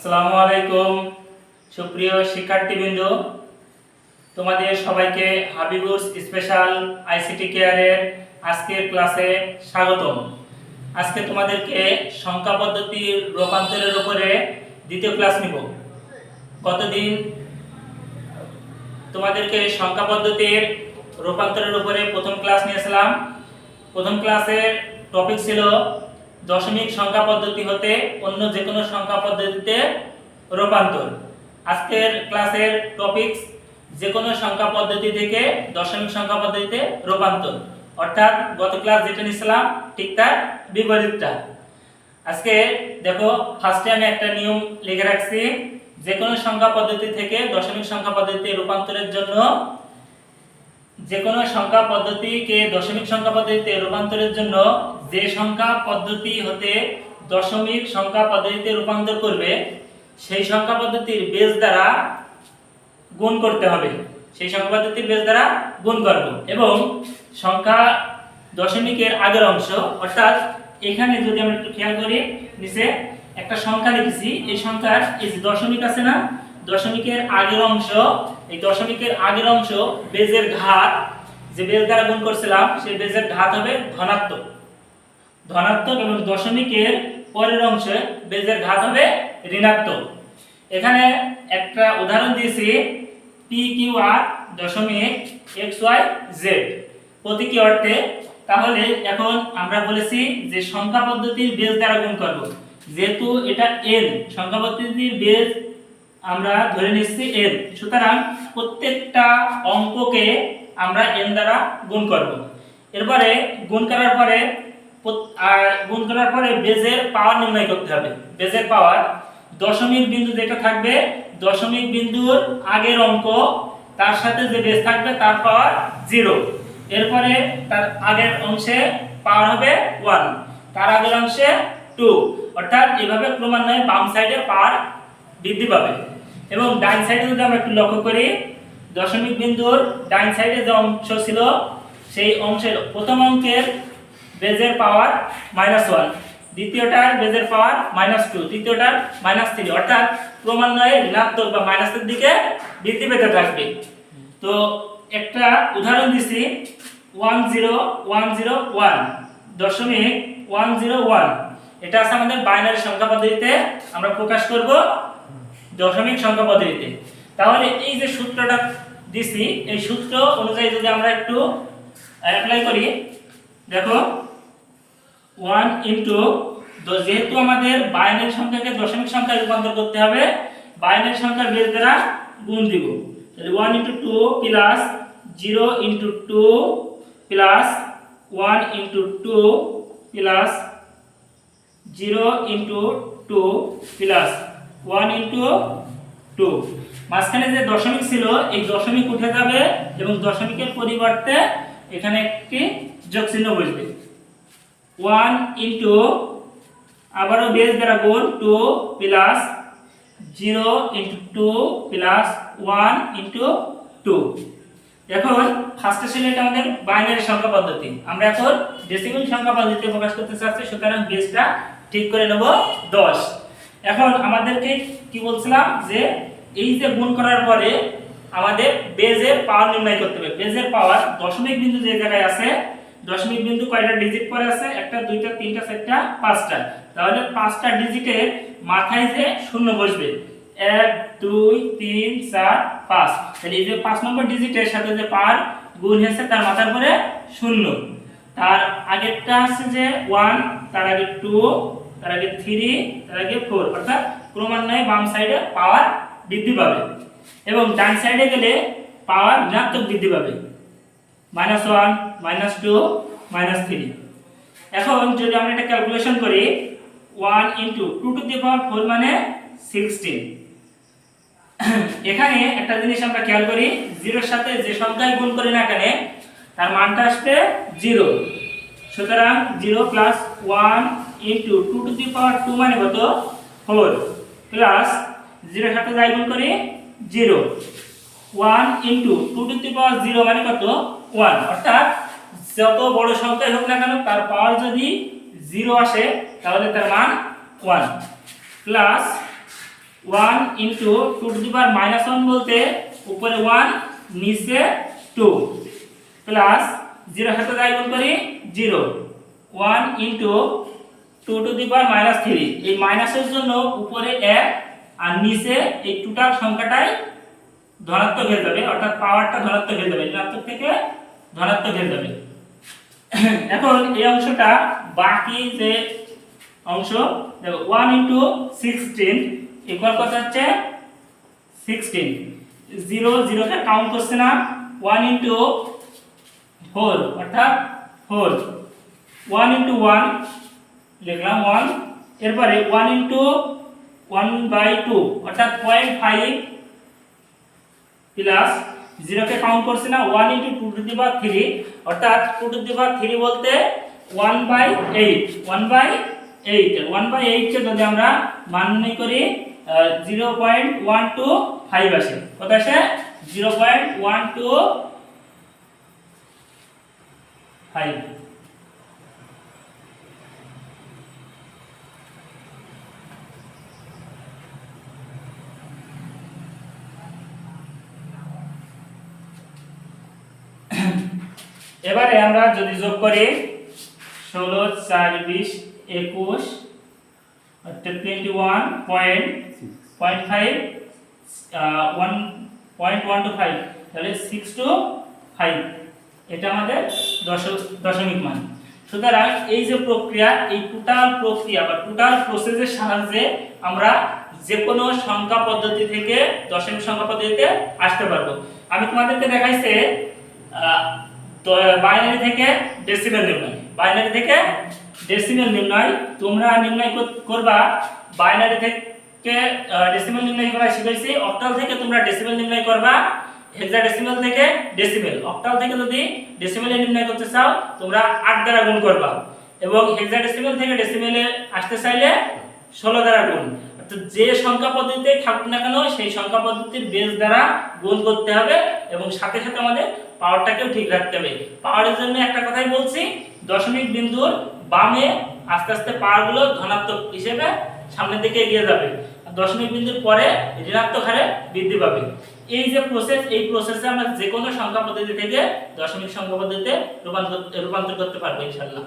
আসসালামু আলাইকুম সুপ্রিয় শিক্ষার্থীবৃন্দ, তোমাদের সবাইকে হাবিবুস স্পেশাল আইসিটি কেয়ারের আজকের ক্লাসে স্বাগতম। আজকে তোমাদেরকে সংখ্যা পদ্ধতির রূপান্তরের উপরে দ্বিতীয় ক্লাস নিব। গতদিন তোমাদেরকে সংখ্যা পদ্ধতির রূপান্তরের উপরে প্রথম ক্লাস নিয়েছিলাম। প্রথম ক্লাসের টপিক ছিল দশমিক সংখ্যা পদ্ধতি হতে অন্য যে কোনো সংখ্যা পদ্ধতিতে রূপান্তর। আজকের ক্লাসের টপিক যে কোনো সংখ্যা পদ্ধতি থেকে দশমিক সংখ্যা পদ্ধতিতে রূপান্তর, অর্থাৎ গত ক্লাস যেটা নিয়েছিলাম ঠিক তার বিপরীতটা। আজকে দেখো, ফার্স্টে আমি একটা নিয়ম লিখে রাখছি, যে কোনো সংখ্যা পদ্ধতি থেকে দশমিক সংখ্যা পদ্ধতিতে রূপান্তরের জন্য যে কোনো সংখ্যা পদ্ধতিকে দশমিক সংখ্যা পদ্ধতিতে রূপান্তরের জন্য যে সংখ্যা পদ্ধতি হতে দশমিক সংখ্যা পদ্ধতিতে রূপান্তর করবে সেই সংখ্যা পদ্ধতির বেস দ্বারা গুণ করতে হবে। সেই সংখ্যা পদ্ধতির বেস দ্বারা গুণ করব এবং সংখ্যা দশমিকের আগের অংশ, অর্থাৎ এখানে যদি আমরা একটু খেয়াল করি, নিচে একটা সংখ্যা লিখেছি, এই সংখ্যার এই যে দশমিক আছে না, দশমিকের আগের অংশ, এই দশমিকের আগের অংশ বেজের ঘাত, যে বেজ দ্বারা গুণ করছিলাম সেই বেজের ঘাত হবে ধনাত্মক এবং দশমিকের পরের অংশে বেজের ঘাত হবে ঋণাত্মক। এখানে একটা উদাহরণ দিয়েছি, পি কিউ আর দশমিক এক্স ওয়াই জেড প্রতীকী অর্থে। তাহলে এখন আমরা বলেছি যে সংখ্যা পদ্ধতির বেজ দ্বারা গুণ করব, যেহেতু এটা এন, সংখ্যা পদ্ধতির বেজ আমরা ধরে নিচ্ছি এন, সুতরাং প্রত্যেকটা অঙ্ককে আমরা এন দ্বারা গুণ করব। এরপরে গুণ করার পরে বেজের পাওয়ার নির্ণয় করতে হবে। বেজের পাওয়ার, দশমিক বিন্দু যেটা থাকবে, দশমিক বিন্দুর আগের অঙ্ক তার সাথে যে বেজ থাকবে তার পাওয়ার 0, এরপরে তার আগের অংশে পাওয়ার হবে 1, তার আগের অংশে 2, অর্থাৎ এভাবে ক্রমান্বয়ে বাম সাইডে পাওয়ার বৃদ্ধি পাবে। এবং ডান সাইডে যদি আমরা একটু লক্ষ্য করি, দশমিক বিন্দুর ডান সাইডে যে অংশ ছিল সেই অংশের প্রথম অঙ্কের বেজের পাওয়ার -1, দ্বিতীয়টার বেজের পাওয়ার -2, তৃতীয়টার -3, অর্থাৎ ক্রমান্বয়ে ঋণাত্মক বা মাইনাসের দিকে বৃদ্ধি পেতে থাকবে। তো একটা উদাহরণ দিছি, 10101.101, এটা আছে আমাদের বাইনারি সংখ্যা পদ্ধতিতে, আমরা প্রকাশ করব দশমিক সংখ্যা পদ্ধতিতে। তাহলে এই যে সূত্রটা দিছি, এই সূত্র অনুযায়ী যদি আমরা একটু অ্যাপ্লাই করি, দেখো 1 ইনটু, যেহেতু আমাদের বাইনারি সংখ্যাকে দশমিক সংখ্যায় রূপান্তর করতে হবে, বাইনারি সংখ্যার বেজ দ্বারা গুণ দিব। তাহলে 1 into 2 plus 0 into 2 plus 1 into 2 plus 0 into 2 plus 1 into 2। মাঝখানে যে দশমিক ছিল এই দশমিক উঠে যাবে এবং দশমিকের পরিবর্তে এখানে একটি যোগ চিহ্ন বসবে। 1 ইনটু, আবারও বেজ দ্বারা গুণ, 2 প্লাস 0 ইনটু 2 প্লাস 1 ইনটু 2। এখন ফার্স্ট ছিল এটা আমাদের বাইনারি সংখ্যা পদ্ধতি, আমরা এখন ডেসিমেল সংখ্যা পদ্ধতিতে প্রকাশ করতে চাচ্ছি, সুতরাং বেজটা ঠিক করে নেব 10। এখন আমাদেরকে কি বলছিলাম, যে এই যে গুণ করার পরে আমাদের বেজের পাওয়ার নির্ণয় করতে হবে। বেজের পাওয়ার, দশমিক বিন্দু যে জায়গায় আছে, দশমিক বিন্দু কয়টা ডিজিট পরে আছে, 1টা 2টা 3টা 4টা 5টা, তাহলে 5টা ডিজিটের মাথায় যে শূন্য বসবে, 1 2 3 4 5, তাহলে এই যে 5 নম্বর ডিজিটের সাথে যে পাওয়ার গুণ হয়েছে তার মাথার পরে শূন্য, তার আগেরটা আছে যে 1, তার আগে 2, তার আগে 3, তার আগে 4, অর্থাৎ ক্রমান্বয়ে বাম সাইডে পাওয়ার বৃদ্ধি পাবে এবং ডান সাইডে গেলে পাওয়ার ঋণাত্মক বৃদ্ধি পাবে, -1 -2 -3। এখন যদি আমরা এটা ক্যালকুলেশন করি, 1 ইনটু 2 টু দি পাওয়ার 4 মানে 16। এখানে একটা জিনিস আমরা খেয়াল করি, 0 এর সাথে যে সংখ্যায় গুণ করি না কেন তার মানটা আসবে 0, সুতরাং 0 প্লাস 1 ইনটু 2 টু দি পাওয়ার 2 মানে কত, 4, প্লাস 0 এর সাথে যাই গুণ করি 0, 1 ইনটু 2 টু দি পাওয়ার 0 মানে কত, 1, অর্থাৎ যত বড় সংখ্যাই হোক না কেন তার পাওয়ার যদি 0 আসে তাহলে তার মান 1, plus 1 into 2 to the power minus 1 বলতে উপরে 1 নিচে 2 প্লাস 0 সাথে যাই গুণ করি 0 1 into 2 to the power minus 3 এই মাইনাসের জন্য উপরে 1 আর নিচে এই টোটাল সংখ্যাটাই ধনাত্মক হয়ে যাবে, অর্থাৎ পাওয়ারটা ধনাত্মক হয়ে যাবে, ঋণাত্মক থেকে ধনাত্মক হয়ে যাবে। এখন এই অংশটা বাকি যে অংশ দেখো 1 ইন্টু 16 ইকুয়াল কত হচ্ছে 16 0 0 কে কাউন্ট করছে না 1 ইন্টু 4 অর্থাৎ 4 1 ইন্টু 1 লিখলাম 1 এরপরে 1 ইন্টু 1/2 অর্থাৎ 0.5 প্লাস 0 কে কাউন্ট করছে না 1 ইন্টু 2 টু দি পাওয়ার 3 অর্থাৎ 2 টু দি পাওয়ার 3 বলতে 1/8 1/8 কে যদি আমরা মান নির্ণয় করি 0.125 আসে, কত আসে 0.125। এবারে আমরা যদি যোগ করি 16 4 20 21 অর্থাৎ 21.5 1.125 তাহলে 6 to 5 এটা আমাদের দশমিক মান। সুতরাং এই যে প্রক্রিয়া, এই টোটাল প্রক্রিয়া বা টোটাল প্রসেসের সাহায্যে আমরা যে কোনো সংখ্যা পদ্ধতি থেকে দশমিক সংখ্যা পদ্ধতিতে আসতে পারবো। আমি তোমাদেরকে দেখাইছে বাইনারি থেকে ডেসিমেল নির্ণয়, বাইনারি থেকে ডেসিমেল নির্ণয় তোমরা নির্ণয় করবা। বাইনারি থেকে ডেসিমেল নির্ণয় করা শিখাইছি, অক্টাল থেকে তোমরা ডেসিমেল নির্ণয় করবা, হেক্সাডেসিমেল থেকে ডেসিমেল। অক্টাল থেকে যদি ডেসিমেলে নির্ণয় করতে চাও তোমরা 8 দ্বারা গুণ করবা, এবং হেক্সাডেসিমেল থেকে ডেসিমেলে আসতে চাইলে 16 দ্বারা গুণ। অর্থাৎ যে সংখ্যা পদ্ধতিতে থাকুক না কেন সেই সংখ্যা পদ্ধতির বেস দ্বারা গুণ করতে হবে, এবং সাথে সাথে আমাদের পাওয়ারটাকেও ঠিক রাখতে হবে। পাওয়ারের জন্য একটা কথাই বলছি, দশমিক বিন্দুর বামে আস্তে আস্তে পাওয়ারগুলো ধনাত্মক হিসেবে সামনের দিকে এগিয়ে যাবে, আর দশমিক বিন্দুর পরে ঋণাত্মক হারে বৃদ্ধি পাবে। এই যে প্রসেস, এই প্রসেসে আমরা যে কোনো সংখ্যা পদ্ধতি থেকে দশমিক সংখ্যা পদ্ধতিতে রূপান্তর করতে পারবো ইনশাআল্লাহ।